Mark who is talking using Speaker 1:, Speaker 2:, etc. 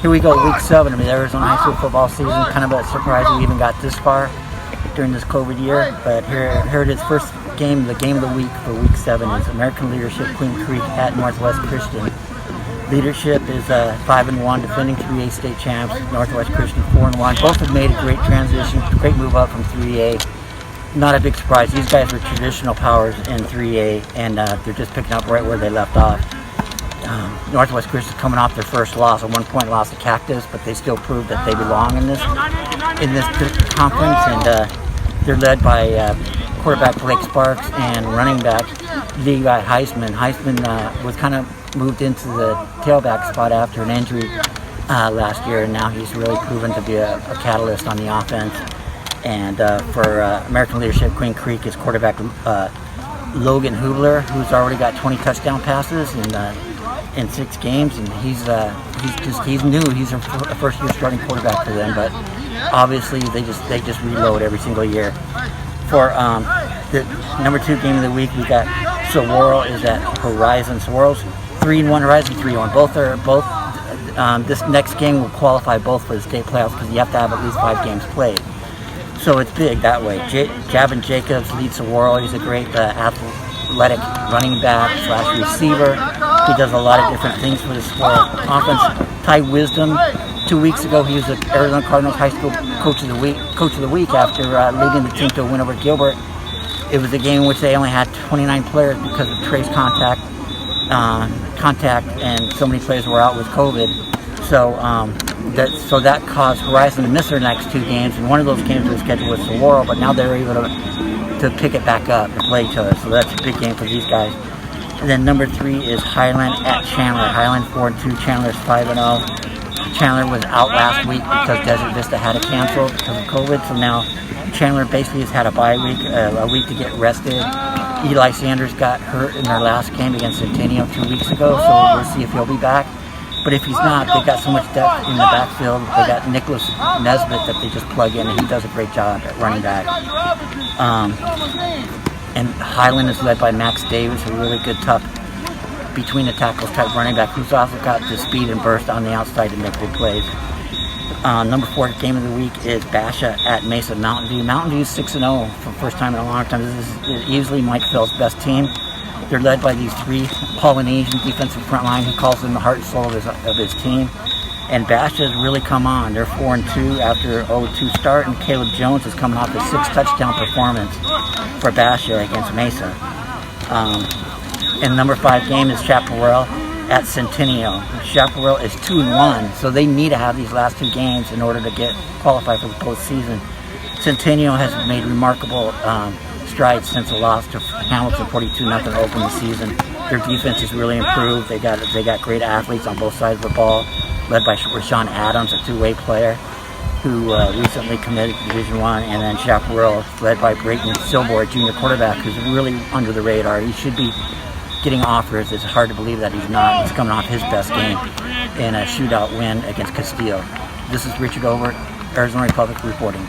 Speaker 1: Here we go, week 7 of the Arizona high school football season. Kind of a surprise we even got this far during this COVID year. But here it is, first game, the game of the week for week 7 is American Leadership Queen Creek at Northwest Christian. Leadership is 5-1, defending 3A state champs. Northwest Christian 4-1. Both have made a great transition, great move up from 3A. Not a big surprise. These guys were traditional powers in 3A, and they're just picking up right where they left off. Northwest Christian coming off their first loss, a 1-point loss to Cactus, but they still proved that they belong in this conference, and they're led by quarterback Blake Sparks and running back Levi Heisman. Heisman was kind of moved into the tailback spot after an injury last year, and now he's really proven to be a catalyst on the offense. And for American Leadership Queen Creek is quarterback Logan Hubler, who's already got 20 touchdown passes in 6 games, and he's new. He's a first-year starting quarterback for them, but obviously they just reload every single year. For the number 2 game of the week, we got Saguaro is at Horizon. Saguaro's 3-1, Horizon 3-1. Both this next game will qualify both for the state playoffs because you have to have at least 5 games played. So it's big that way. Javin Jacobs leads Saguaro. He's a great athletic running back / receiver. He does a lot of different things for the Saguaro offense. Ty Wisdom, 2 weeks ago, he was the Arizona Cardinals High School Coach of the Week after leading the team to a win over Gilbert. It was a game in which they only had 29 players because of trace contact, and so many players were out with COVID. So that caused Horizon to miss their next 2 games, and one of those games was scheduled with Saguaro, but now they're able to pick it back up and play each other. So that's a big game for these guys. And then number 3 is Highland at Chandler. Highland 4-2, Chandler's 5-0. Chandler was out last week because Desert Vista had to cancel because of COVID, so now Chandler basically has had a bye week, a week to get rested. Eli Sanders got hurt in their last game against Centennial 2 weeks ago, so we'll see if he'll be back. But if he's not, they've got so much depth in the backfield. They got Nicholas Nesbitt that they just plug in, and he does a great job at running back. And Highland is led by Max Davis, a really good, tough, between the tackles type running back who's also got the speed and burst on the outside to make big plays. Number 4 game of the week is Basha at Mesa. Mountain View. Mountain View is 6-0 for the first time in a long time. This is easily Mike Phil's best team. They're led by these 3 Polynesian defensive front line. He calls them the heart and soul of his team. And Basha has really come on. They're 4-2 after 0-2 start, and Caleb Jones is coming off a 6 touchdown performance for Basha against Mesa. And number 5 game is Chaparral at Centennial. Chaparral is 2-1, so they need to have these last 2 games in order to qualify for the postseason. Centennial has made remarkable strides since the loss to Hamilton 42-0 to open the season. Their defense has really improved. They got great athletes on both sides of the ball, led by Rashawn Adams, a 2-way player who recently committed to Division I, and then Chaparral, led by Brayton Silver, a junior quarterback who's really under the radar. He should be getting offers. It's hard to believe that he's not. He's coming off his best game in a shootout win against Castillo. This is Richard Obert, Arizona Republic reporting.